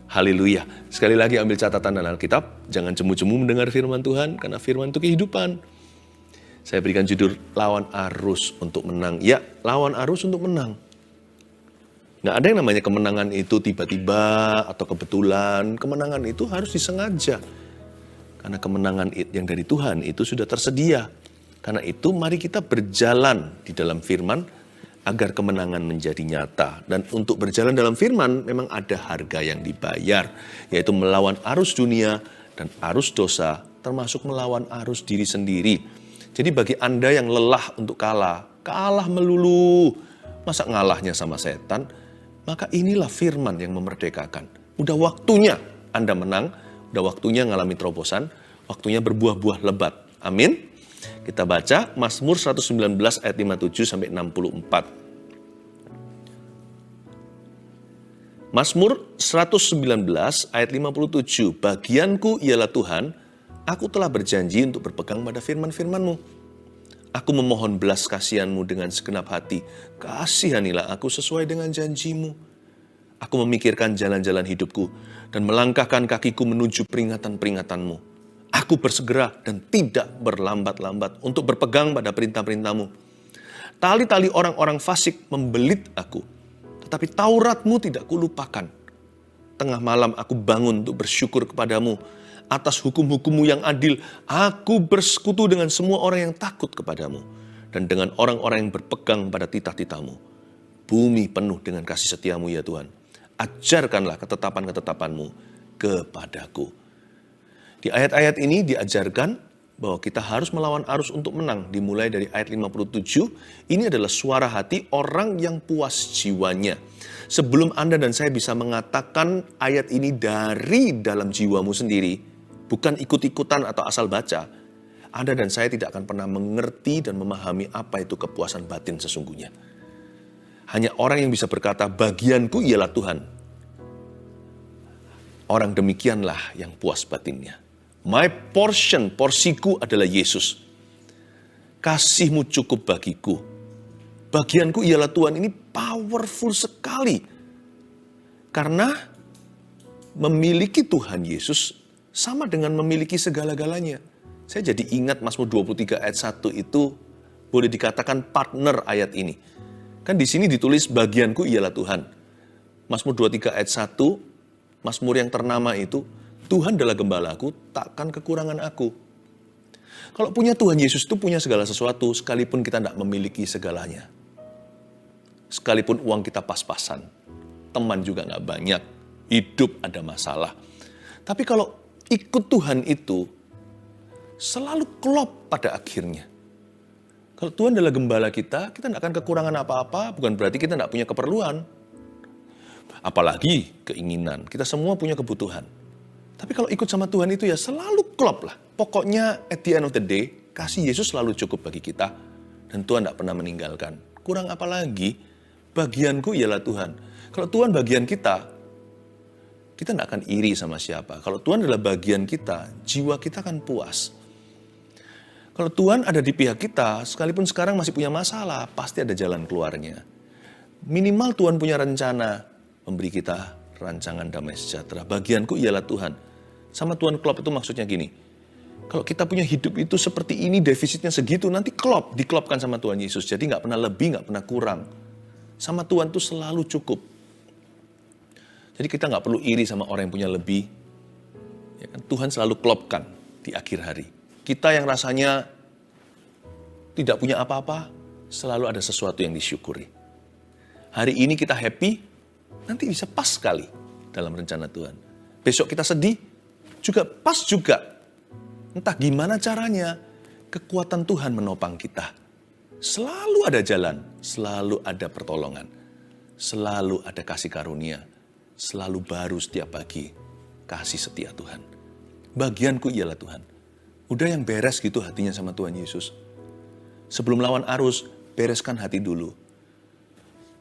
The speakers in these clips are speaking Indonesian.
Haleluya. Sekali lagi ambil catatan dalam Alkitab, jangan jemu-jemu mendengar firman Tuhan, karena firman itu kehidupan. Saya berikan judul, lawan arus untuk menang. Ya, lawan arus untuk menang. Nggak ada yang namanya kemenangan itu tiba-tiba atau kebetulan. Kemenangan itu harus disengaja. Karena kemenangan yang dari Tuhan itu sudah tersedia. Karena itu mari kita berjalan di dalam firman agar kemenangan menjadi nyata. Dan untuk berjalan dalam firman memang ada harga yang dibayar. Yaitu melawan arus dunia dan arus dosa, termasuk melawan arus diri sendiri. Jadi bagi Anda yang lelah untuk kalah melulu, masa ngalahnya sama setan, maka inilah firman yang memerdekakan. Udah waktunya Anda menang, udah waktunya ngalami terobosan, waktunya berbuah-buah lebat. Amin. Kita baca Mazmur 119 ayat 57 sampai 64. Mazmur 119 ayat 57, bagianku ialah Tuhan, aku telah berjanji untuk berpegang pada firman-firman-Mu. Aku memohon belas kasihan-Mu dengan segenap hati. Kasihanilah aku sesuai dengan janji-Mu. Aku memikirkan jalan-jalan hidupku dan melangkahkan kakiku menuju peringatan-peringatan-Mu. Aku bersegera dan tidak berlambat-lambat untuk berpegang pada perintah-perintah-Mu. Tali-tali orang-orang fasik membelit aku, tetapi Taurat-Mu tidak kulupakan. Tengah malam aku bangun untuk bersyukur kepadamu. Atas hukum-hukum-Mu yang adil, aku bersekutu dengan semua orang yang takut kepadamu. Dan dengan orang-orang yang berpegang pada titah-titah-Mu. Bumi penuh dengan kasih setia-Mu ya Tuhan. Ajarkanlah ketetapan-ketetapan-Mu kepadaku. Di ayat-ayat ini diajarkan bahwa kita harus melawan arus untuk menang. Dimulai dari ayat 57, ini adalah suara hati orang yang puas jiwanya. Sebelum Anda dan saya bisa mengatakan ayat ini dari dalam jiwamu sendiri, bukan ikut-ikutan atau asal baca, Anda dan saya tidak akan pernah mengerti dan memahami apa itu kepuasan batin sesungguhnya. Hanya orang yang bisa berkata, bagianku ialah Tuhan. Orang demikianlah yang puas batinnya. My portion, porsiku adalah Yesus. Kasih-Mu cukup bagiku. Bagianku ialah Tuhan, ini powerful sekali. Karena memiliki Tuhan Yesus sama dengan memiliki segala-galanya. Saya jadi ingat Mazmur 23 ayat 1 itu boleh dikatakan partner ayat ini. Kan di sini ditulis bagianku ialah Tuhan. Mazmur 23 ayat 1, Mazmur yang ternama itu, Tuhan adalah gembalaku, takkan kekurangan aku. Kalau punya Tuhan Yesus itu punya segala sesuatu, sekalipun kita tidak memiliki segalanya. Sekalipun uang kita pas-pasan, teman juga nggak banyak, hidup ada masalah. Tapi kalau ikut Tuhan itu, selalu klop pada akhirnya. Kalau Tuhan adalah gembala kita tidak akan kekurangan apa-apa, bukan berarti kita tidak punya keperluan. Apalagi keinginan, kita semua punya kebutuhan. Tapi kalau ikut sama Tuhan itu ya selalu klop lah. Pokoknya at the end of the day, kasih Yesus selalu cukup bagi kita. Dan Tuhan tidak pernah meninggalkan. Kurang apa lagi? Bagianku ialah Tuhan. Kalau Tuhan bagian kita tidak akan iri sama siapa. Kalau Tuhan adalah bagian kita, jiwa kita akan puas. Kalau Tuhan ada di pihak kita, sekalipun sekarang masih punya masalah, pasti ada jalan keluarnya. Minimal Tuhan punya rencana memberi kita rancangan damai sejahtera. Bagianku ialah Tuhan. Sama Tuhan klop itu maksudnya gini. Kalau kita punya hidup itu seperti ini, defisitnya segitu, nanti diklopkan sama Tuhan Yesus. Jadi nggak pernah lebih, nggak pernah kurang. Sama Tuhan itu selalu cukup. Jadi kita nggak perlu iri sama orang yang punya lebih. Ya kan? Tuhan selalu klopkan di akhir hari. Kita yang rasanya tidak punya apa-apa, selalu ada sesuatu yang disyukuri. Hari ini kita happy, nanti bisa pas sekali dalam rencana Tuhan. Besok kita sedih, juga pas juga. Entah gimana caranya, kekuatan Tuhan menopang kita. Selalu ada jalan, selalu ada pertolongan, selalu ada kasih karunia, selalu baru setiap pagi kasih setia Tuhan. Bagianku ialah Tuhan. Udah yang beres gitu hatinya sama Tuhan Yesus. Sebelum lawan arus, bereskan hati dulu.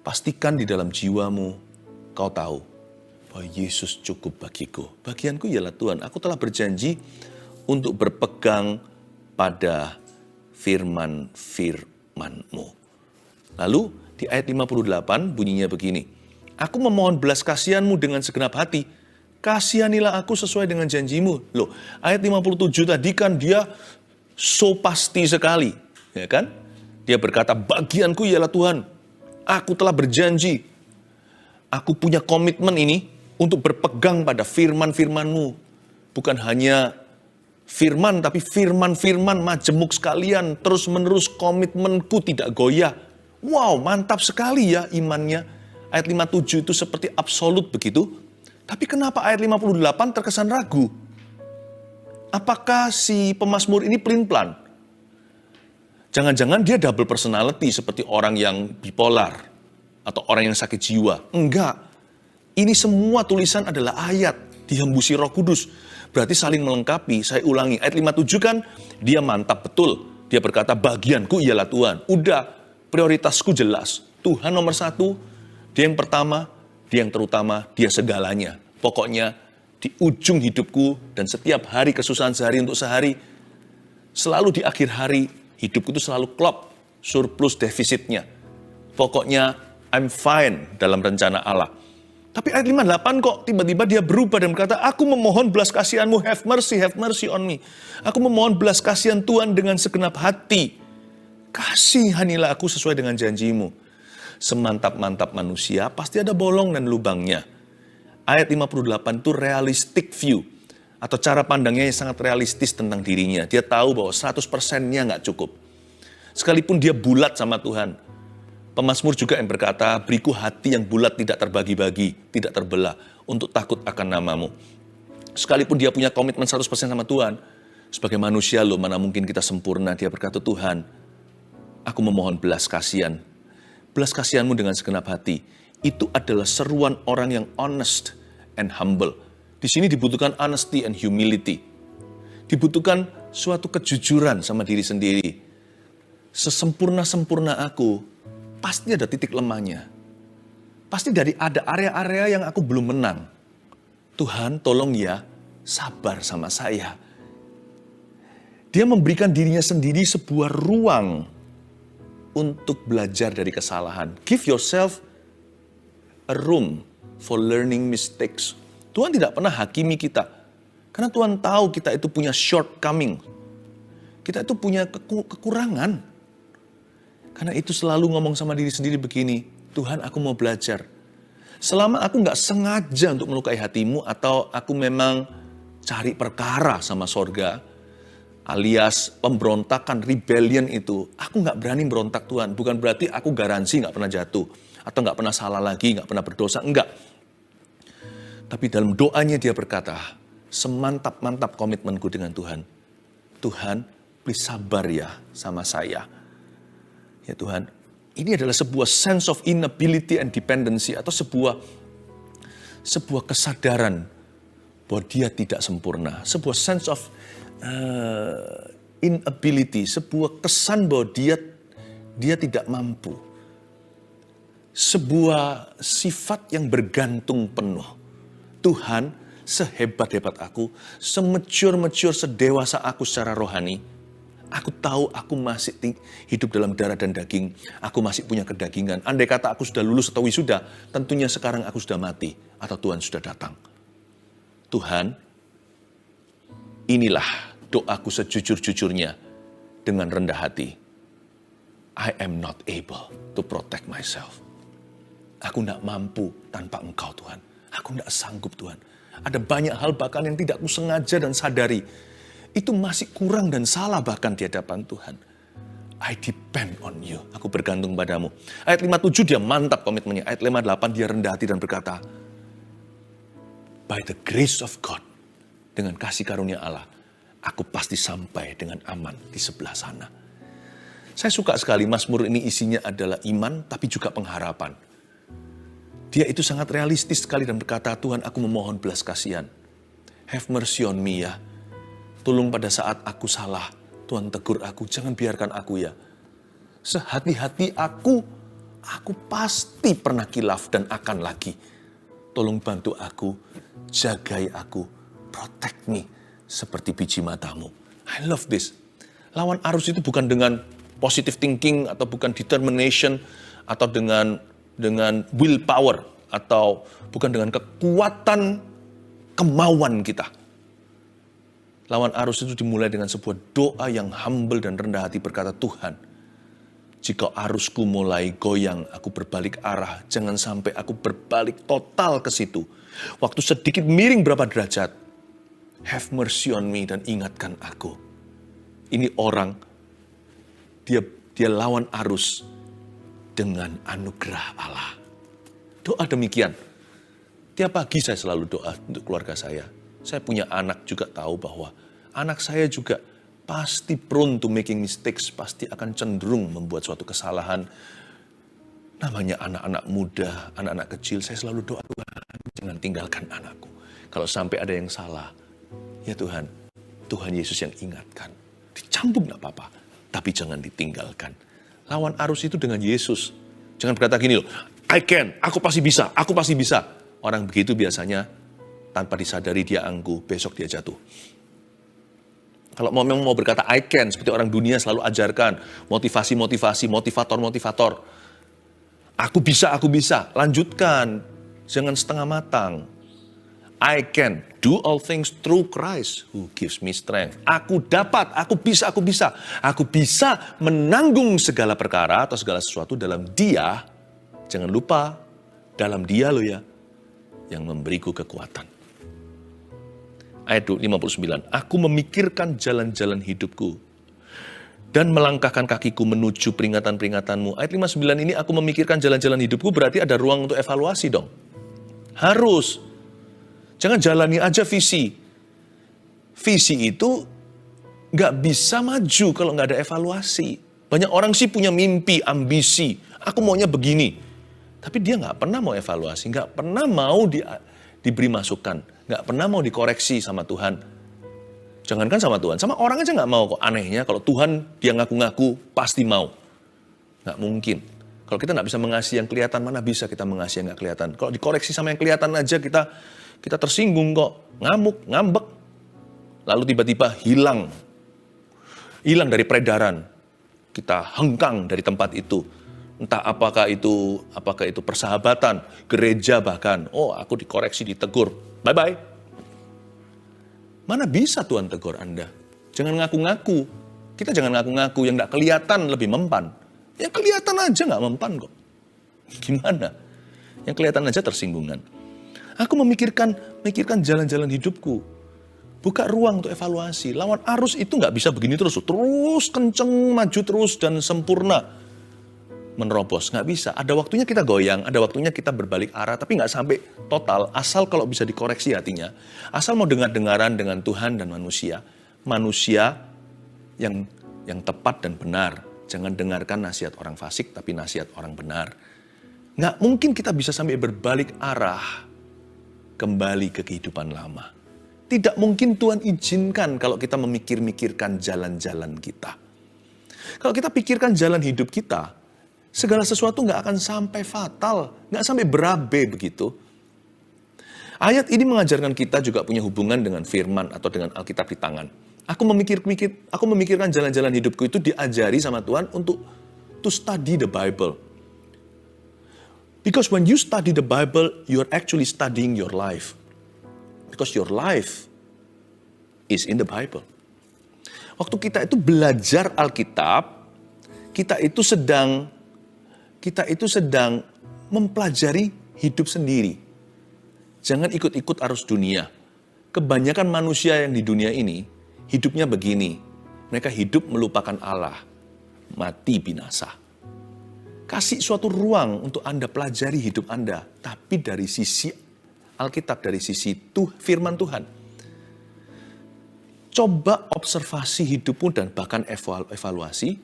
Pastikan di dalam jiwamu, kau tahu bahwa Yesus cukup bagiku. Bagianku ialah Tuhan. Aku telah berjanji untuk berpegang pada firman-firman-Mu. Lalu di ayat 58 bunyinya begini. Aku memohon belas kasihan-Mu dengan segenap hati. Kasihanilah aku sesuai dengan janjimu. Loh, ayat 57 tadi kan dia so pasti sekali. Ya kan? Dia berkata, bagianku ialah Tuhan. Aku telah berjanji. Aku punya komitmen ini untuk berpegang pada firman-firman-Mu. Bukan hanya firman, tapi firman-firman majemuk sekalian. Terus-menerus komitmenku tidak goyah. Wow, mantap sekali ya imannya. Ayat 57 itu seperti absolut begitu. Tapi kenapa ayat 58 terkesan ragu? Apakah si pemazmur ini pelin-pelan? Jangan-jangan dia double personality seperti orang yang bipolar atau orang yang sakit jiwa. Enggak. Ini semua tulisan adalah ayat dihembusi Roh Kudus. Berarti saling melengkapi. Saya ulangi, ayat 57 kan dia mantap betul. Dia berkata, bagianku ialah Tuhan. Udah, prioritasku jelas. Tuhan nomor satu, dia yang pertama, dia yang terutama, dia segalanya. Pokoknya di ujung hidupku dan setiap hari kesusahan sehari untuk sehari, selalu di akhir hari, hidupku itu selalu klop, surplus defisitnya. Pokoknya I'm fine dalam rencana Allah. Tapi ayat 58 kok tiba-tiba dia berubah dan berkata, aku memohon belas kasihan-Mu, have mercy on me. Aku memohon belas kasihan Tuhan dengan segenap hati. Kasihanilah aku sesuai dengan janji-Mu. Semantap-mantap manusia, pasti ada bolong dan lubangnya. Ayat 58 itu realistic view. Atau cara pandangnya yang sangat realistis tentang dirinya. Dia tahu bahwa 100%-nya nggak cukup. Sekalipun dia bulat sama Tuhan. Pemazmur juga yang berkata, beriku hati yang bulat tidak terbagi-bagi, tidak terbelah, untuk takut akan nama-Mu. Sekalipun dia punya komitmen 100% sama Tuhan, sebagai manusia loh, mana mungkin kita sempurna. Dia berkata, Tuhan, aku memohon belas kasihan. Belas kasihan-Mu dengan segenap hati. Itu adalah seruan orang yang honest and humble. Di sini dibutuhkan honesty and humility. Dibutuhkan suatu kejujuran sama diri sendiri. Sesempurna-sempurna aku, pasti ada titik lemahnya. Pasti ada area-area yang aku belum menang. Tuhan, tolong ya, sabar sama saya. Dia memberikan dirinya sendiri sebuah ruang untuk belajar dari kesalahan. Give yourself a room for learning mistakes. Tuhan tidak pernah hakimi kita. Karena Tuhan tahu kita itu punya shortcoming. Kita itu punya kekurangan. Karena itu selalu ngomong sama diri sendiri begini, Tuhan aku mau belajar. Selama aku gak sengaja untuk melukai hatimu atau aku memang cari perkara sama sorga, alias pemberontakan, rebellion itu, aku gak berani berontak Tuhan. Bukan berarti aku garansi gak pernah jatuh. Atau gak pernah salah lagi, gak pernah berdosa. Enggak. Tapi dalam doanya dia berkata, semantap-mantap komitmenku dengan Tuhan. Tuhan, please sabar ya sama saya. Ya Tuhan, ini adalah sebuah sense of inability and dependency. Atau sebuah kesadaran bahwa dia tidak sempurna. Sebuah sense of inability. Sebuah kesan bahwa dia tidak mampu. Sebuah sifat yang bergantung penuh. Tuhan, sehebat-hebat aku, semecur-mecur, sedewasa aku secara rohani, aku tahu aku masih hidup dalam darah dan daging. Aku masih punya kedagingan. Andai kata aku sudah lulus atau wisuda, tentunya sekarang aku sudah mati. Atau Tuhan sudah datang. Tuhan, inilah doaku sejujur-jujurnya dengan rendah hati. I am not able to protect myself. Aku tidak mampu tanpa Engkau Tuhan. Aku tidak sanggup Tuhan. Ada banyak hal bahkan yang tidak aku sengaja dan sadari. Itu masih kurang dan salah bahkan di hadapan Tuhan. I depend on you. Aku bergantung padamu. Ayat 57 dia mantap komitmennya. Ayat 58 dia rendah hati dan berkata, by the grace of God, dengan kasih karunia Allah, aku pasti sampai dengan aman di sebelah sana. Saya suka sekali Mazmur ini isinya adalah iman tapi juga pengharapan. Dia itu sangat realistis sekali dan berkata, Tuhan aku memohon belas kasihan. Have mercy on me ya. Tolong pada saat aku salah, Tuhan tegur aku, jangan biarkan aku ya. Sehati-hati aku pasti pernah kilaf dan akan lagi. Tolong bantu aku, jagai aku, protect me seperti biji matamu. I love this. Lawan arus itu bukan dengan positive thinking atau bukan determination atau dengan willpower atau bukan dengan kekuatan kemauan kita. Lawan arus itu dimulai dengan sebuah doa yang humble dan rendah hati berkata, Tuhan, jika arusku mulai goyang, aku berbalik arah. Jangan sampai aku berbalik total ke situ. Waktu sedikit miring berapa derajat. Have mercy on me dan ingatkan aku. Ini orang, dia lawan arus dengan anugerah Allah. Doa demikian. Tiap pagi saya selalu doa untuk keluarga saya. Saya punya anak juga tahu bahwa anak saya juga pasti prone to making mistakes, pasti akan cenderung membuat suatu kesalahan. Namanya anak-anak muda, anak-anak kecil, saya selalu doa, Tuhan, jangan tinggalkan anakku. Kalau sampai ada yang salah, ya Tuhan, Tuhan Yesus yang ingatkan. Dicambuk gak apa-apa, tapi jangan ditinggalkan. Lawan arus itu dengan Yesus. Jangan berkata gini loh, I can, aku pasti bisa, aku pasti bisa. Orang begitu biasanya tanpa disadari dia angkuh, besok dia jatuh. Kalau memang mau berkata I can, seperti orang dunia selalu ajarkan, motivasi, motivator. Aku bisa, lanjutkan. Jangan setengah matang. I can do all things through Christ who gives me strength. Aku dapat, aku bisa. Aku bisa menanggung segala perkara atau segala sesuatu dalam Dia. Jangan lupa, dalam Dia loh ya, yang memberiku kekuatan. Ayat 59, aku memikirkan jalan-jalan hidupku dan melangkahkan kakiku menuju peringatan-peringatanmu. Ayat 59 ini aku memikirkan jalan-jalan hidupku berarti ada ruang untuk evaluasi dong. Harus. Jangan jalani aja visi. Visi itu nggak bisa maju kalau nggak ada evaluasi. Banyak orang sih punya mimpi, ambisi. Aku maunya begini. Tapi dia nggak pernah mau evaluasi, nggak pernah mau diberi masukan. Nggak pernah mau dikoreksi sama Tuhan. Jangankan sama Tuhan, sama orang aja nggak mau kok. Anehnya kalau Tuhan dia ngaku-ngaku pasti mau. Nggak mungkin. Kalau kita nggak bisa mengasihi yang kelihatan, mana bisa kita mengasihi yang nggak kelihatan. Kalau dikoreksi sama yang kelihatan aja kita tersinggung kok. Ngamuk, ngambek. Lalu tiba-tiba hilang. Hilang dari peredaran. Kita hengkang dari tempat itu. Entah apakah itu persahabatan, gereja bahkan. Oh, aku dikoreksi, ditegur. Bye-bye. Mana bisa Tuhan tegur Anda? Jangan ngaku-ngaku. Kita jangan ngaku-ngaku, yang gak kelihatan lebih mempan. Yang kelihatan aja gak mempan kok. Gimana? Yang kelihatan aja tersinggungan. Aku memikirkan jalan-jalan hidupku. Buka ruang untuk evaluasi. Lawan arus itu gak bisa begini terus. Terus kenceng, maju terus dan sempurna. Menerobos, nggak bisa. Ada waktunya kita goyang, ada waktunya kita berbalik arah, tapi nggak sampai total, asal kalau bisa dikoreksi hatinya. Asal mau dengar-dengaran dengan Tuhan dan manusia. Manusia yang tepat dan benar. Jangan dengarkan nasihat orang fasik, tapi nasihat orang benar. Nggak mungkin kita bisa sampai berbalik arah, kembali ke kehidupan lama. Tidak mungkin Tuhan izinkan kalau kita memikir-mikirkan jalan-jalan kita. Kalau kita pikirkan jalan hidup kita, segala sesuatu nggak akan sampai fatal, nggak sampai berabe begitu. Ayat ini mengajarkan kita juga punya hubungan dengan firman atau dengan Alkitab di tangan. Aku memikirkan jalan-jalan hidupku itu diajari sama Tuhan untuk to study the Bible. Because when you study the Bible, you're actually studying your life. Because your life is in the Bible. Waktu kita itu belajar Alkitab, kita itu sedang mempelajari hidup sendiri. Jangan ikut-ikut arus dunia. Kebanyakan manusia yang di dunia ini, hidupnya begini. Mereka hidup melupakan Allah. Mati binasa. Kasih suatu ruang untuk Anda pelajari hidup Anda. Tapi dari sisi Alkitab, dari sisi firman Tuhan. Coba observasi hidupmu dan bahkan evaluasi.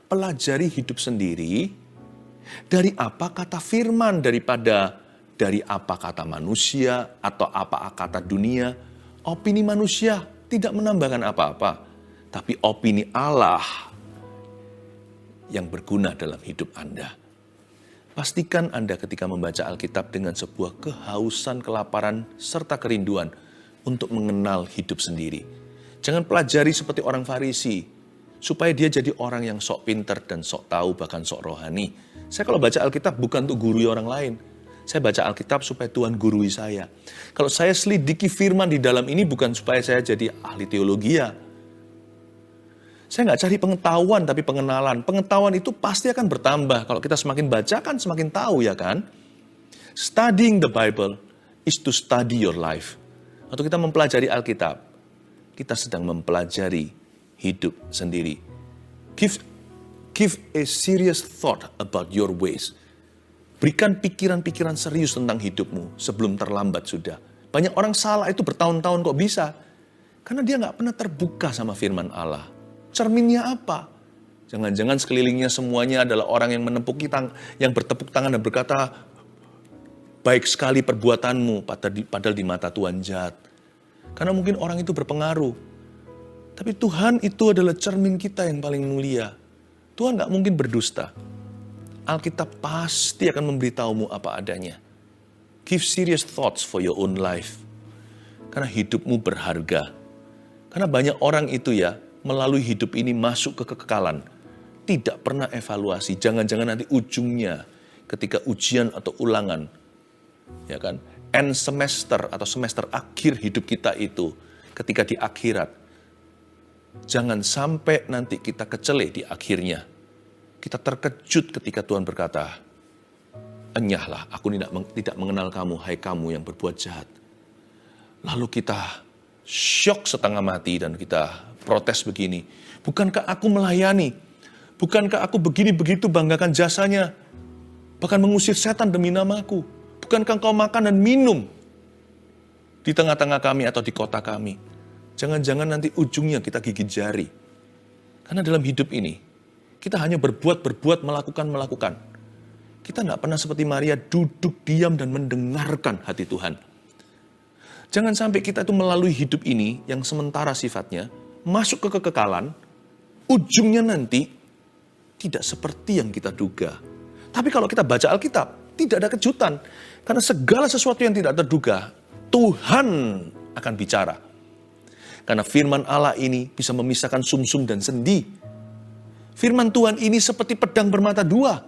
Pelajari hidup sendiri. Dari apa kata firman, dari apa kata manusia atau apa kata dunia. Opini manusia tidak menambahkan apa-apa. Tapi opini Allah yang berguna dalam hidup Anda. Pastikan Anda ketika membaca Alkitab dengan sebuah kehausan, kelaparan, serta kerinduan untuk mengenal hidup sendiri. Jangan pelajari seperti orang Farisi, supaya dia jadi orang yang sok pinter dan sok tahu, bahkan sok rohani. Saya kalau baca Alkitab bukan untuk gurui orang lain. Saya baca Alkitab supaya Tuhan gurui saya. Kalau saya selidiki firman di dalam ini bukan supaya saya jadi ahli teologi ya. Saya nggak cari pengetahuan tapi pengenalan. Pengetahuan itu pasti akan bertambah. Kalau kita semakin baca kan semakin tahu ya kan. Studying the Bible is to study your life. Waktu kita mempelajari Alkitab, kita sedang mempelajari hidup sendiri. Give a serious thought about your ways. Berikan pikiran-pikiran serius tentang hidupmu sebelum terlambat sudah. Banyak orang salah itu bertahun-tahun kok bisa. Karena dia nggak pernah terbuka sama firman Allah. Cerminnya apa? Jangan-jangan sekelilingnya semuanya adalah orang yang yang bertepuk tangan dan berkata, baik sekali perbuatanmu, padahal di mata Tuhan jahat. Karena mungkin orang itu berpengaruh. Tapi Tuhan itu adalah cermin kita yang paling mulia. Tuhan gak mungkin berdusta. Alkitab pasti akan memberitahumu apa adanya. Give serious thoughts for your own life. Karena hidupmu berharga. Karena banyak orang itu ya, melalui hidup ini masuk ke kekekalan. Tidak pernah evaluasi. Jangan-jangan nanti ujungnya ketika ujian atau ulangan, ya kan, end semester atau semester akhir hidup kita itu, ketika di akhirat, jangan sampai nanti kita kecele di akhirnya. Kita terkejut ketika Tuhan berkata, enyahlah, aku tidak mengenal kamu, hai kamu yang berbuat jahat. Lalu kita syok setengah mati dan kita protes begini, bukankah aku melayani? Bukankah aku begini begitu banggakan jasanya? Bahkan mengusir setan demi namaku. Bukankah kau makan dan minum di tengah-tengah kami atau di kota kami? Jangan-jangan nanti ujungnya kita gigit jari. Karena dalam hidup ini, kita hanya berbuat, melakukan. Kita nggak pernah seperti Maria duduk diam dan mendengarkan hati Tuhan. Jangan sampai kita itu melalui hidup ini yang sementara sifatnya, masuk ke kekekalan, ujungnya nanti tidak seperti yang kita duga. Tapi kalau kita baca Alkitab, tidak ada kejutan. Karena segala sesuatu yang tidak terduga, Tuhan akan bicara. Karena firman Allah ini bisa memisahkan sumsum dan sendi. Firman Tuhan ini seperti pedang bermata dua.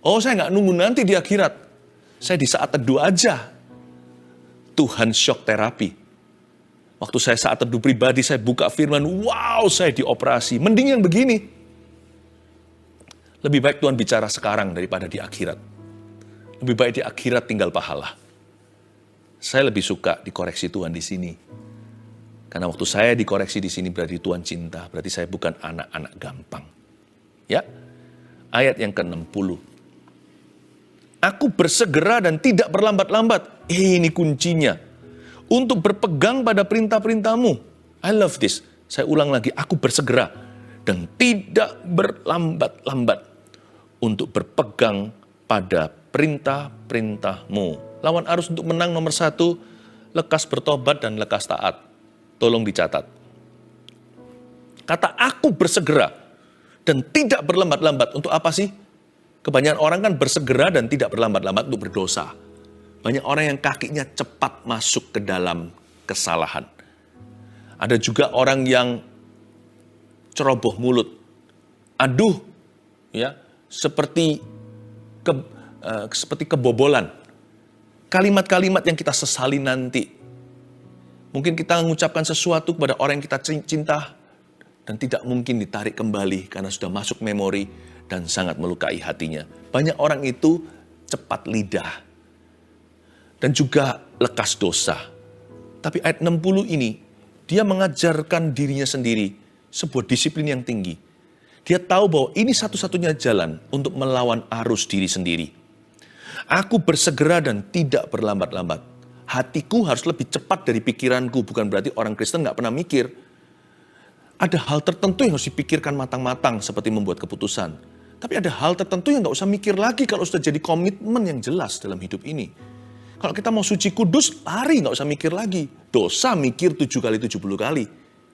Oh, saya nggak nunggu nanti di akhirat. Saya di saat teduh aja. Tuhan shock terapi. Waktu saya saat teduh pribadi, saya buka firman, wow, saya dioperasi. Mending yang begini. Lebih baik Tuhan bicara sekarang daripada di akhirat. Lebih baik di akhirat tinggal pahala. Saya lebih suka dikoreksi Tuhan di sini. Karena waktu saya dikoreksi di sini berarti Tuhan cinta. Berarti saya bukan anak-anak gampang. Ya, ayat yang ke-60. Aku bersegera dan tidak berlambat-lambat. Ini kuncinya. Untuk berpegang pada perintah-perintahmu. I love this. Saya ulang lagi. Aku bersegera dan tidak berlambat-lambat. Untuk berpegang pada perintah-perintahmu. Lawan arus untuk menang nomor 1, lekas bertobat dan lekas taat. Tolong dicatat. Kata aku bersegera dan tidak berlambat-lambat. Untuk apa sih? Kebanyakan orang kan bersegera dan tidak berlambat-lambat untuk berdosa. Banyak orang yang kakinya cepat masuk ke dalam kesalahan. Ada juga orang yang ceroboh mulut. Aduh, ya, seperti kebobolan. Kalimat-kalimat yang kita sesali nanti. Mungkin kita mengucapkan sesuatu kepada orang yang kita cinta dan tidak mungkin ditarik kembali karena sudah masuk memori dan sangat melukai hatinya. Banyak orang itu cepat lidah dan juga lekas dosa. Tapi ayat 60 ini, dia mengajarkan dirinya sendiri sebuah disiplin yang tinggi. Dia tahu bahwa ini satu-satunya jalan untuk melawan arus diri sendiri. Aku bersegera dan tidak berlambat-lambat. Hatiku harus lebih cepat dari pikiranku. Bukan berarti orang Kristen gak pernah mikir. Ada hal tertentu yang harus dipikirkan matang-matang seperti membuat keputusan. Tapi ada hal tertentu yang gak usah mikir lagi kalau sudah jadi komitmen yang jelas dalam hidup ini. Kalau kita mau suci kudus, lari gak usah mikir lagi. Dosa mikir 7 kali 70 kali.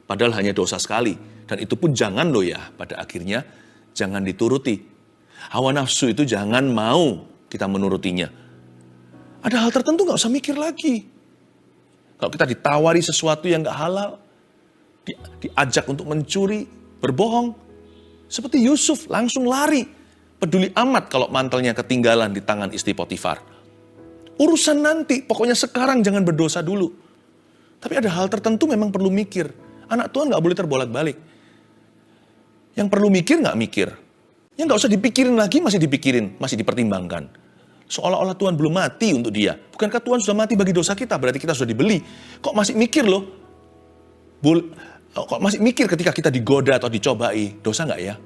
Padahal hanya dosa sekali. Dan itu pun jangan loh ya, pada akhirnya jangan dituruti. Hawa nafsu itu jangan mau kita menurutinya. Ada hal tertentu gak usah mikir lagi. Kalau kita ditawari sesuatu yang gak halal, diajak untuk mencuri, berbohong, seperti Yusuf langsung lari. Peduli amat kalau mantelnya ketinggalan di tangan istri Potifar. Urusan nanti, pokoknya sekarang jangan berdosa dulu. Tapi ada hal tertentu memang perlu mikir. Anak Tuhan gak boleh terbolak-balik. Yang perlu mikir gak mikir. Yang gak usah dipikirin lagi masih dipikirin, masih dipertimbangkan. Seolah-olah Tuhan belum mati untuk dia. Bukankah Tuhan sudah mati bagi dosa kita? Berarti kita sudah dibeli. Kok masih mikir loh? Kok masih mikir ketika kita digoda atau dicobai? Dosa gak ya?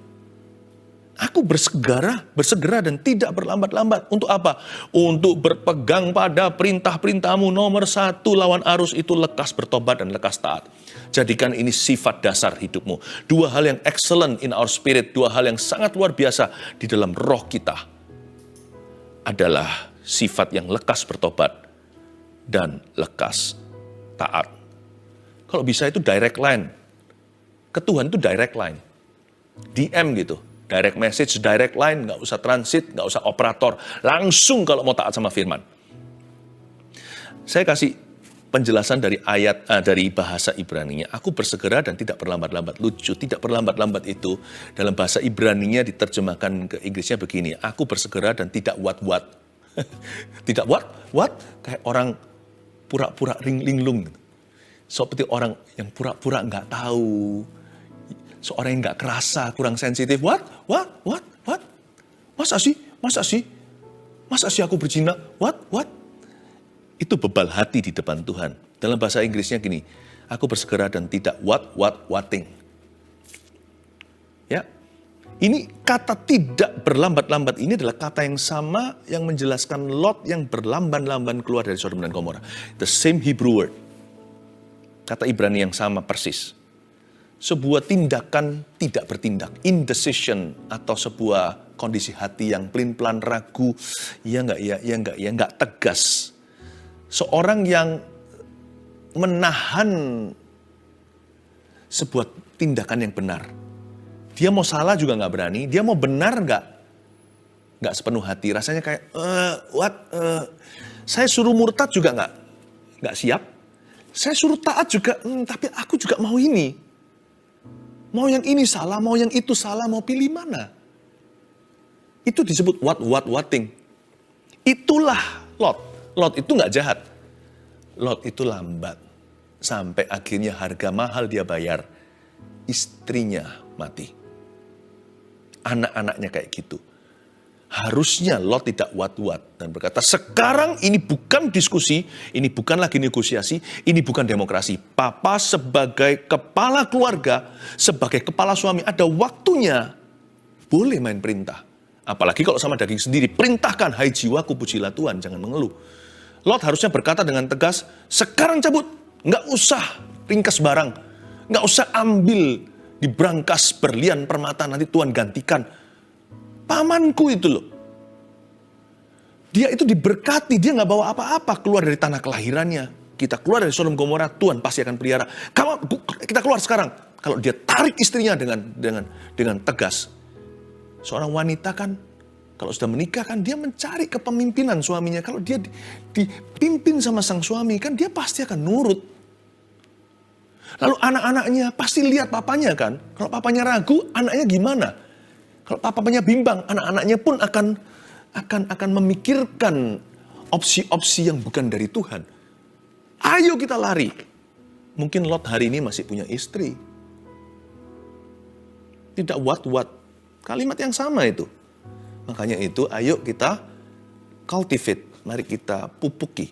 Aku bersegera dan tidak berlambat-lambat. Untuk apa? Untuk berpegang pada perintah-perintahmu. Nomor 1, lawan arus itu lekas bertobat dan lekas taat. Jadikan ini sifat dasar hidupmu. 2 hal yang excellent in our spirit. 2 hal yang sangat luar biasa di dalam roh kita. Adalah sifat yang lekas bertobat dan lekas taat. Kalau bisa itu direct line. Ke Tuhan itu direct line. DM gitu. Direct message, direct line, nggak usah transit, nggak usah operator. Langsung kalau mau taat sama firman. Saya kasih penjelasan dari dari bahasa Ibrani-nya. Aku bersegera dan tidak berlambat-lambat. Lucu, tidak berlambat-lambat itu dalam bahasa Ibrani-nya diterjemahkan ke Inggrisnya begini. Aku bersegera dan tidak what. Tidak what? Kayak orang pura-pura linglung. Seperti orang yang pura-pura nggak tahu. Seorang yang nggak kerasa, kurang sensitif. What? Masa sih aku berzina? What? Itu bebal hati di depan Tuhan. Dalam bahasa Inggrisnya gini, aku bersegera dan tidak whatting. Ya, ini kata tidak berlambat-lambat ini adalah kata yang sama yang menjelaskan Lot yang berlamban-lamban keluar dari Sodom dan Gomora. The same Hebrew word. Kata Ibrani yang sama persis. Sebuah tindakan tidak bertindak, indecision, atau sebuah kondisi hati yang pelin-pelan ragu, nggak tegas. Seorang yang menahan sebuah tindakan yang benar. Dia mau salah juga nggak berani, dia mau benar nggak sepenuh hati. Rasanya kayak, saya suruh murtad juga nggak siap. Saya suruh taat juga, tapi aku juga mau ini. Mau yang ini salah, mau yang itu salah, mau pilih mana? Itu disebut whatting. Itulah Lot. Lot itu nggak jahat. Lot itu lambat. Sampai akhirnya harga mahal dia bayar. Istrinya mati. Anak-anaknya kayak gitu. Harusnya Lot tidak what dan berkata, sekarang ini bukan diskusi, ini bukan lagi negosiasi, ini bukan demokrasi. Papa sebagai kepala keluarga, sebagai kepala suami, ada waktunya boleh main perintah. Apalagi kalau sama daging sendiri, perintahkan, hai jiwaku pujilah Tuhan, jangan mengeluh. Lot harusnya berkata dengan tegas, sekarang cabut, nggak usah ringkas barang, nggak usah ambil di brankas berlian permata, nanti Tuhan gantikan. Pamanku itu loh. Dia itu diberkati, dia gak bawa apa-apa keluar dari tanah kelahirannya. Kita keluar dari Sodom Gomora, Tuhan pasti akan pelihara. Kita keluar sekarang. Kalau dia tarik istrinya dengan tegas. Seorang wanita kan, kalau sudah menikah kan dia mencari kepemimpinan suaminya. Kalau dia dipimpin sama sang suami kan dia pasti akan nurut. Lalu anak-anaknya pasti lihat papanya kan. Kalau papanya ragu, anaknya gimana? Kalau papanya bimbang, anak-anaknya pun akan memikirkan opsi-opsi yang bukan dari Tuhan. Ayo kita lari. Mungkin Lot hari ini masih punya istri. Tidak what. Kalimat yang sama itu. Makanya itu ayo kita cultivate. Mari kita pupuki.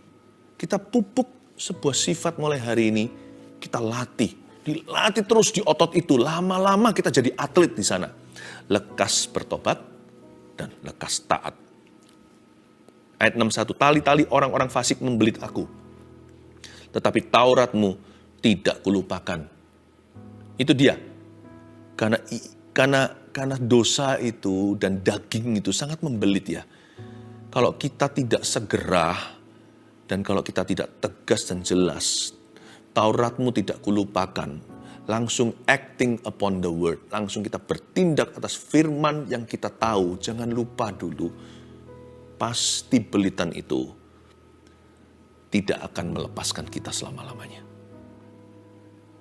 Kita pupuk sebuah sifat mulai hari ini. Kita latih. Dilatih terus di otot itu. Lama-lama kita jadi atlet di sana. Lekas bertobat dan lekas taat. Ayat 61, tali-tali orang-orang fasik membelit aku. Tetapi Tauratmu tidak kulupakan. Itu dia. Karena dosa itu dan daging itu sangat membelit ya. Kalau kita tidak segera dan kalau kita tidak tegas dan jelas, Tauratmu tidak kulupakan. Langsung acting upon the word. Langsung kita bertindak atas firman yang kita tahu. Jangan lupa dulu. Pasti belitan itu tidak akan melepaskan kita selama-lamanya.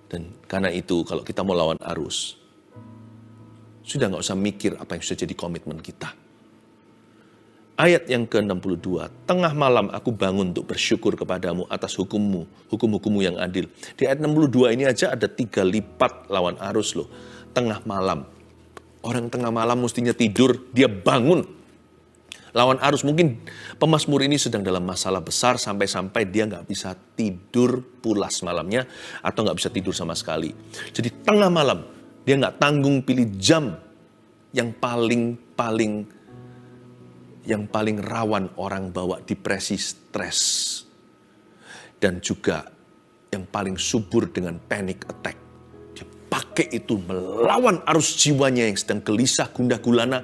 Dan karena itu kalau kita mau lawan arus, sudah gak usah mikir apa yang sudah jadi komitmen kita. Ayat yang ke-62, tengah malam aku bangun untuk bersyukur kepadamu atas hukum-Mu yang adil. Di ayat 62 ini aja ada 3 lipat lawan arus loh. Tengah malam. Orang tengah malam mestinya tidur, dia bangun. Lawan arus, mungkin pemazmur ini sedang dalam masalah besar sampai-sampai dia nggak bisa tidur pulas malamnya atau nggak bisa tidur sama sekali. Jadi tengah malam, dia nggak tanggung pilih jam yang paling rawan orang bawa depresi, stres. Dan juga yang paling subur dengan panic attack. Dia pakai itu melawan arus jiwanya yang sedang gelisah, gundah gulana.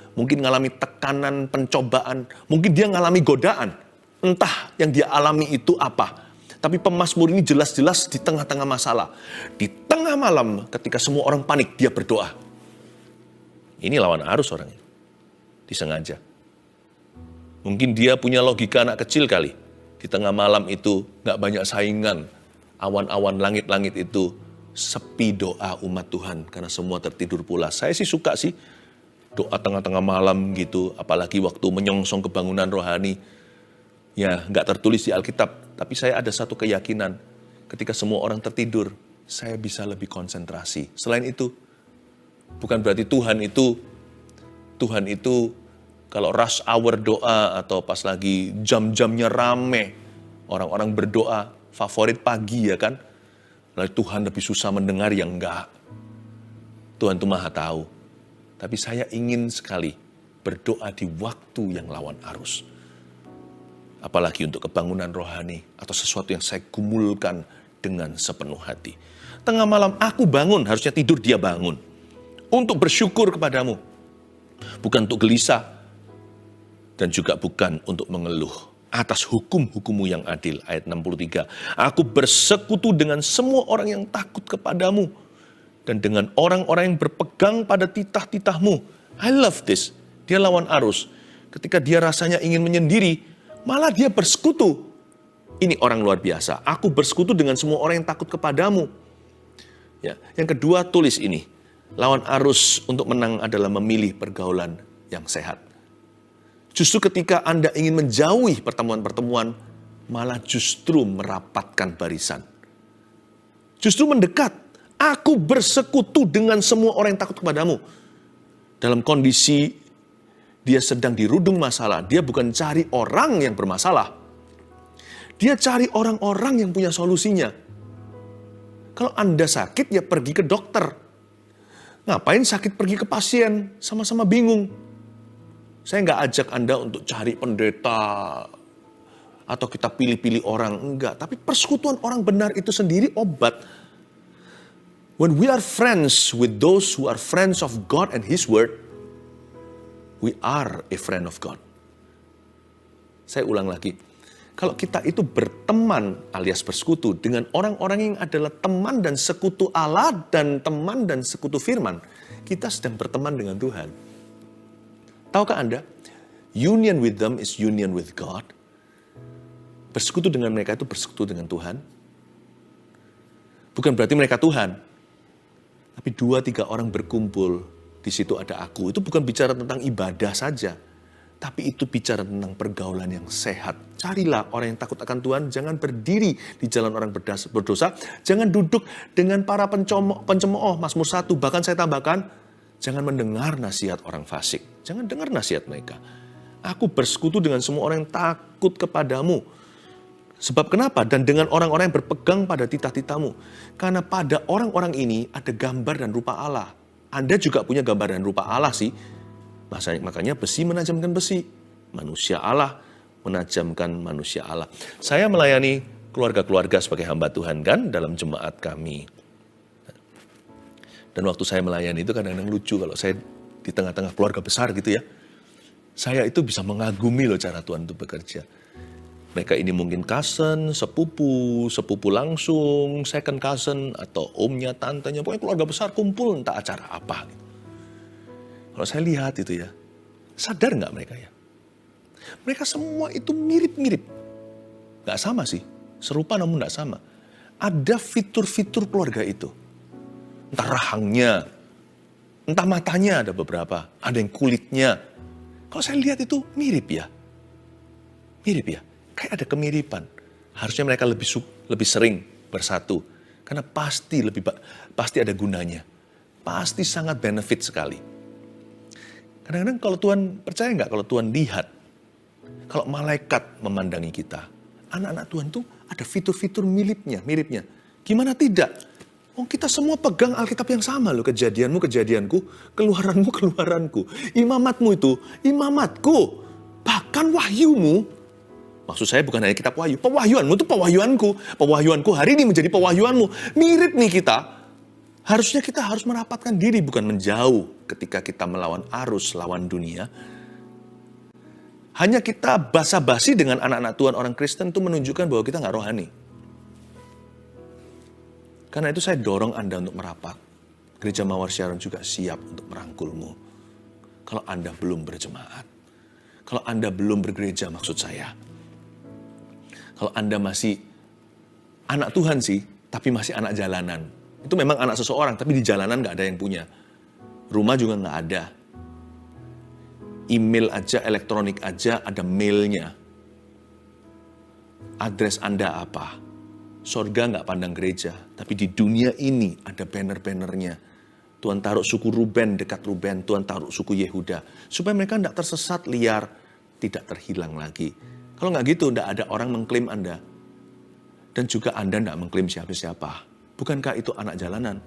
Mungkin ngalami tekanan, pencobaan. Mungkin dia ngalami godaan. Entah yang dia alami itu apa. Tapi pemazmur ini jelas-jelas di tengah-tengah masalah. Di tengah malam ketika semua orang panik, dia berdoa. Ini lawan arus orangnya. Disengaja. Mungkin dia punya logika anak kecil kali. Di tengah malam itu gak banyak saingan. Awan-awan langit-langit itu sepi doa umat Tuhan. Karena semua tertidur pulas. Saya sih suka sih doa tengah-tengah malam gitu. Apalagi waktu menyongsong kebangunan rohani. Ya gak tertulis di Alkitab. Tapi saya ada satu keyakinan. Ketika semua orang tertidur, saya bisa lebih konsentrasi. Selain itu, bukan berarti Tuhan itu kalau rush hour doa atau pas lagi jam-jamnya rame, orang-orang berdoa, favorit pagi ya kan, lalu Tuhan lebih susah mendengar, ya enggak. Tuhan itu maha tahu. Tapi saya ingin sekali berdoa di waktu yang lawan arus. Apalagi untuk kebangunan rohani atau sesuatu yang saya gumulkan dengan sepenuh hati. Tengah malam aku bangun, harusnya tidur dia bangun. Untuk bersyukur kepadamu. Bukan untuk gelisah. Dan juga bukan untuk mengeluh. Atas hukum-hukum-Mu yang adil. Ayat 63. Aku bersekutu dengan semua orang yang takut kepadamu. Dan dengan orang-orang yang berpegang pada titah-titah-Mu. I love this. Dia lawan arus. Ketika dia rasanya ingin menyendiri, malah dia bersekutu. Ini orang luar biasa. Aku bersekutu dengan semua orang yang takut kepadamu. Ya, yang kedua tulis ini. Lawan arus untuk menang adalah memilih pergaulan yang sehat. Justru ketika Anda ingin menjauhi pertemuan-pertemuan, malah justru merapatkan barisan. Justru mendekat. Aku bersekutu dengan semua orang yang takut kepadamu. Dalam kondisi dia sedang dirudung masalah, dia bukan cari orang yang bermasalah. Dia cari orang-orang yang punya solusinya. Kalau Anda sakit, ya pergi ke dokter. Ngapain sakit pergi ke pasien? Sama-sama bingung. Saya nggak ajak Anda untuk cari pendeta. Atau kita pilih-pilih orang. Enggak. Tapi persekutuan orang benar itu sendiri obat. When we are friends with those who are friends of God and His Word, we are a friend of God. Saya ulang lagi. Kalau kita itu berteman alias bersekutu dengan orang-orang yang adalah teman dan sekutu Allah dan teman dan sekutu firman, kita sedang berteman dengan Tuhan. Tahukah Anda? Union with them is union with God. Bersekutu dengan mereka itu bersekutu dengan Tuhan. Bukan berarti mereka Tuhan. Tapi 2-3 orang berkumpul, di situ ada aku. Itu bukan bicara tentang ibadah saja. Tapi itu bicara tentang pergaulan yang sehat. Carilah orang yang takut akan Tuhan. Jangan berdiri di jalan orang berdosa. Jangan duduk dengan para pencemooh. Mazmur 1. Bahkan saya tambahkan, jangan mendengar nasihat orang fasik. Jangan dengar nasihat mereka. Aku bersekutu dengan semua orang yang takut kepadamu. Sebab kenapa? Dan dengan orang-orang yang berpegang pada titah-titahmu. Karena pada orang-orang ini ada gambar dan rupa Allah. Anda juga punya gambar dan rupa Allah sih. Makanya besi menajamkan besi. Manusia Allah menajamkan manusia Allah. Saya melayani keluarga-keluarga sebagai hamba Tuhan kan dalam jemaat kami. Dan waktu saya melayani itu kadang-kadang lucu kalau saya di tengah-tengah keluarga besar gitu ya. Saya itu bisa mengagumi loh cara Tuhan itu bekerja. Mereka ini mungkin cousin, sepupu langsung, second cousin, atau omnya, tantenya. Pokoknya keluarga besar kumpul entah acara apa. Kalau saya lihat itu ya, sadar nggak mereka ya? Mereka semua itu mirip-mirip. Nggak sama sih, serupa namun nggak sama. Ada fitur-fitur keluarga itu. Entah rahangnya, entah matanya ada beberapa. Ada yang kulitnya. Kalau saya lihat itu mirip ya. Mirip ya. Kayak ada kemiripan. Harusnya mereka lebih sering bersatu. Karena pasti ada gunanya. Pasti sangat benefit sekali. Kadang-kadang kalau Tuhan, percaya nggak kalau Tuhan lihat, kalau malaikat memandangi kita, anak-anak Tuhan tuh ada fitur-fitur miripnya. Gimana tidak? Oh, kita semua pegang Alkitab yang sama loh. Kejadianmu, kejadianku, keluaranmu, keluaranku. Imamatmu itu, imamatku. Bahkan wahyumu, maksud saya bukan hanya kitab wahyu, pewahyuanmu itu pewahyuanku. Pewahyuanku hari ini menjadi pewahyuanmu. Mirip nih kita. Harusnya kita harus merapatkan diri, bukan menjauh ketika kita melawan arus, lawan dunia. Hanya kita basa-basi dengan anak-anak Tuhan orang Kristen itu menunjukkan bahwa kita nggak rohani. Karena itu saya dorong Anda untuk merapat. Gereja Mawar Sharon juga siap untuk merangkulmu. Kalau Anda belum berjemaat. Kalau Anda belum bergereja maksud saya. Kalau Anda masih anak Tuhan sih, tapi masih anak jalanan. Itu memang anak seseorang, tapi di jalanan nggak ada yang punya. Rumah juga nggak ada. Email aja, elektronik aja, ada mailnya. Address Anda apa? Sorga nggak pandang gereja, tapi di dunia ini ada banner-bannernya. Tuhan taruh suku Ruben dekat Ruben, Tuhan taruh suku Yehuda. Supaya mereka nggak tersesat liar, tidak terhilang lagi. Kalau nggak gitu, nggak ada orang mengklaim Anda. Dan juga Anda nggak mengklaim siapa-siapa. Bukankah itu anak jalanan?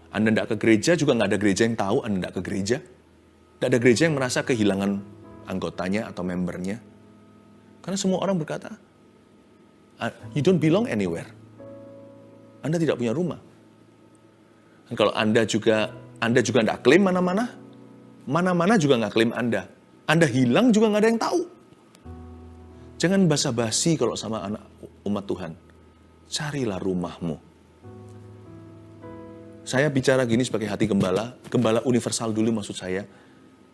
Anda nggak ke gereja, juga nggak ada gereja yang tahu Anda nggak ke gereja. Nggak ada gereja yang merasa kehilangan anggotanya atau membernya. Karena semua orang berkata, you don't belong anywhere. Anda tidak punya rumah. Dan kalau Anda juga nggak klaim mana-mana, mana-mana juga nggak klaim Anda. Anda hilang juga nggak ada yang tahu. Jangan basa-basi kalau sama anak umat Tuhan. Carilah rumahmu. Saya bicara gini sebagai hati gembala universal dulu maksud saya.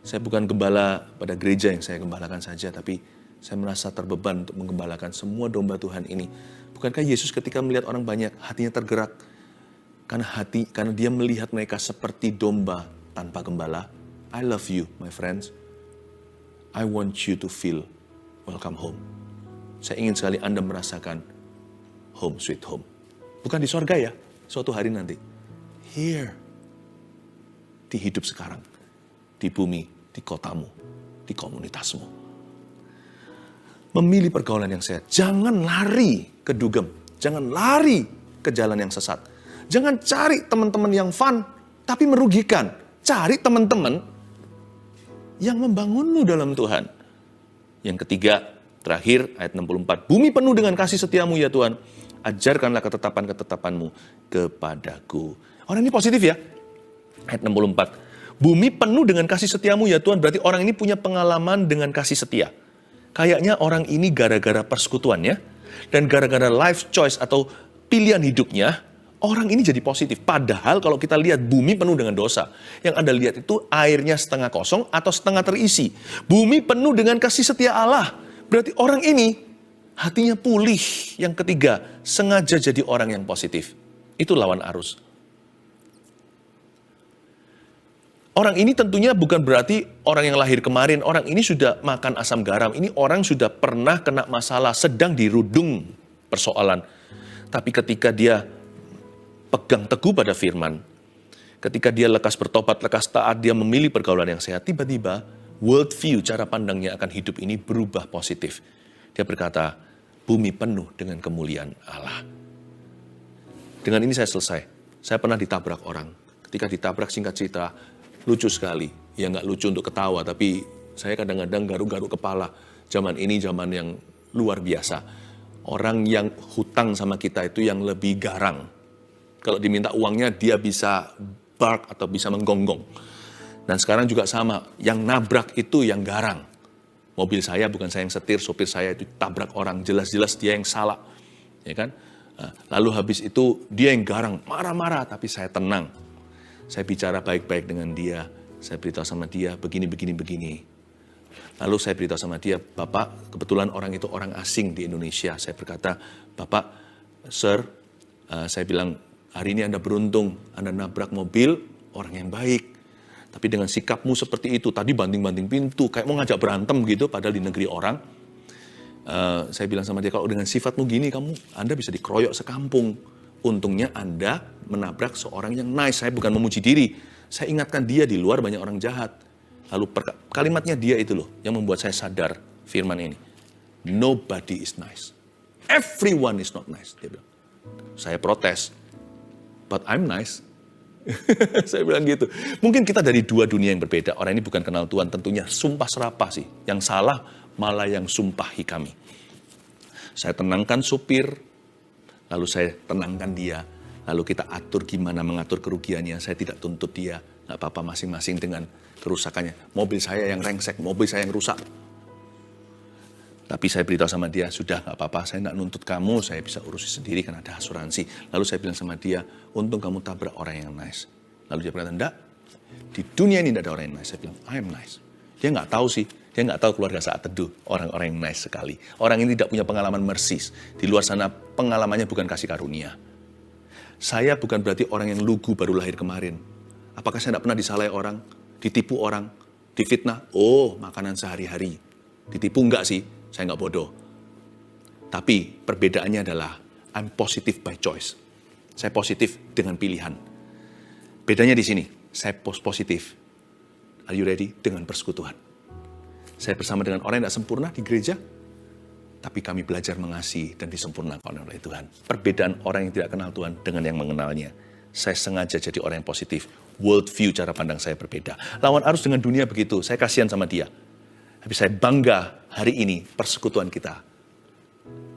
Saya bukan gembala pada gereja yang saya gembalakan saja, tapi saya merasa terbeban untuk menggembalakan semua domba Tuhan ini. Bukankah Yesus ketika melihat orang banyak, hatinya tergerak? Karena dia melihat mereka seperti domba tanpa gembala. I love you, my friends. I want you to feel welcome home. Saya ingin sekali Anda merasakan home sweet home. Bukan di sorga ya, suatu hari nanti. Here. Di hidup sekarang. Di bumi, di kotamu, di komunitasmu. Memilih pergaulan yang sehat. Jangan lari ke dugem. Jangan lari ke jalan yang sesat. Jangan cari teman-teman yang fun, tapi merugikan. Cari teman-teman yang membangunmu dalam Tuhan. Yang ketiga, terakhir, ayat 64. Bumi penuh dengan kasih setiamu ya Tuhan. Ajarkanlah ketetapan-ketetapanmu kepadaku. Orang ini positif ya. Ayat 64. Bumi penuh dengan kasih setiamu ya Tuhan. Berarti orang ini punya pengalaman dengan kasih setia. Kayaknya orang ini gara-gara persekutuannya. Dan gara-gara life choice atau pilihan hidupnya. Orang ini jadi positif. Padahal kalau kita lihat bumi penuh dengan dosa. Yang Anda lihat itu airnya setengah kosong atau setengah terisi. Bumi penuh dengan kasih setia Allah. Berarti orang ini hatinya pulih. Yang ketiga, sengaja jadi orang yang positif. Itu lawan arus. Orang ini tentunya bukan berarti orang yang lahir kemarin. Orang ini sudah makan asam garam. Ini orang sudah pernah kena masalah, sedang dirudung persoalan. Tapi ketika dia pegang teguh pada firman, ketika dia lekas bertobat, lekas taat, dia memilih pergaulan yang sehat, tiba-tiba world view, cara pandangnya akan hidup ini berubah positif. Dia berkata, bumi penuh dengan kemuliaan Allah. Dengan ini saya selesai. Saya pernah ditabrak orang. Ketika ditabrak, singkat cerita, lucu sekali. Ya nggak lucu untuk ketawa, tapi saya kadang-kadang garuk-garuk kepala. Zaman ini zaman yang luar biasa. Orang yang hutang sama kita itu yang lebih garang. Kalau diminta uangnya, dia bisa bark atau bisa menggonggong. Dan sekarang juga sama, yang nabrak itu yang garang. Mobil saya bukan saya yang setir, sopir saya itu tabrak orang, jelas-jelas dia yang salah. Ya kan? Lalu habis itu dia yang garang, marah-marah, tapi saya tenang. Saya bicara baik-baik dengan dia, saya beritahu sama dia begini. Lalu saya beritahu sama dia, Bapak, kebetulan orang itu orang asing di Indonesia. Saya berkata, Bapak, Sir, saya bilang, hari ini Anda beruntung, Anda nabrak mobil orang yang baik. Tapi dengan sikapmu seperti itu, tadi banting-banting pintu, kayak mau ngajak berantem gitu, padahal di negeri orang. Saya bilang sama dia, kalau dengan sifatmu gini, Anda bisa dikeroyok sekampung. Untungnya Anda menabrak seorang yang nice. Saya bukan memuji diri. Saya ingatkan dia di luar banyak orang jahat. Lalu kalimatnya dia itu loh, yang membuat saya sadar firman ini. Nobody is nice. Everyone is not nice. Dia bilang. Saya protes. But I'm nice. Saya bilang gitu. Mungkin kita dari dua dunia yang berbeda. Orang ini bukan kenal Tuhan, tentunya sumpah serapah sih. Yang salah malah yang sumpahi kami. Saya tenangkan supir, lalu saya tenangkan dia. Lalu kita atur gimana mengatur kerugiannya. Saya tidak tuntut dia. Gak apa-apa masing-masing dengan kerusakannya. Mobil saya yang rengsek, mobil saya yang rusak. Tapi saya beritahu sama dia, sudah gak apa-apa, saya gak nuntut kamu, saya bisa urusi sendiri karena ada asuransi. Lalu saya bilang sama dia, untung kamu tabrak orang yang nice. Lalu dia berkata, enggak, di dunia ini tidak ada orang yang nice. Saya bilang, I am nice. Dia gak tahu sih, dia gak tahu keluarga saat teduh, orang-orang yang nice sekali. Orang ini tidak punya pengalaman mersis. Di luar sana pengalamannya bukan kasih karunia. Saya bukan berarti orang yang lugu baru lahir kemarin. Apakah saya tidak pernah disalahi orang, ditipu orang, difitnah? Oh, makanan sehari-hari. Ditipu enggak sih? Saya nggak bodoh. Tapi perbedaannya adalah I'm positive by choice. Saya positif dengan pilihan. Bedanya di sini, saya positif. Are you ready? Dengan persekutuan. Saya bersama dengan orang yang tidak sempurna di gereja, tapi kami belajar mengasihi dan disempurnakan oleh Tuhan. Perbedaan orang yang tidak kenal Tuhan dengan yang mengenalnya. Saya sengaja jadi orang yang positif. World view, cara pandang saya berbeda. Lawan arus dengan dunia begitu, saya kasihan sama dia. Tapi saya bangga hari ini persekutuan kita.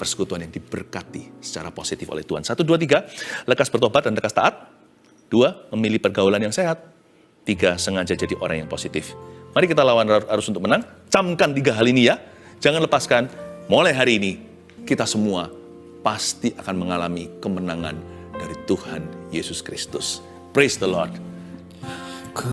Persekutuan yang diberkati secara positif oleh Tuhan. 1, 2, 3, lekas bertobat dan lekas taat. 2, memilih pergaulan yang sehat. 3, sengaja jadi orang yang positif. Mari kita lawan arus untuk menang. Camkan 3 hal ini ya. Jangan lepaskan. Mulai hari ini, kita semua pasti akan mengalami kemenangan dari Tuhan Yesus Kristus. Praise the Lord.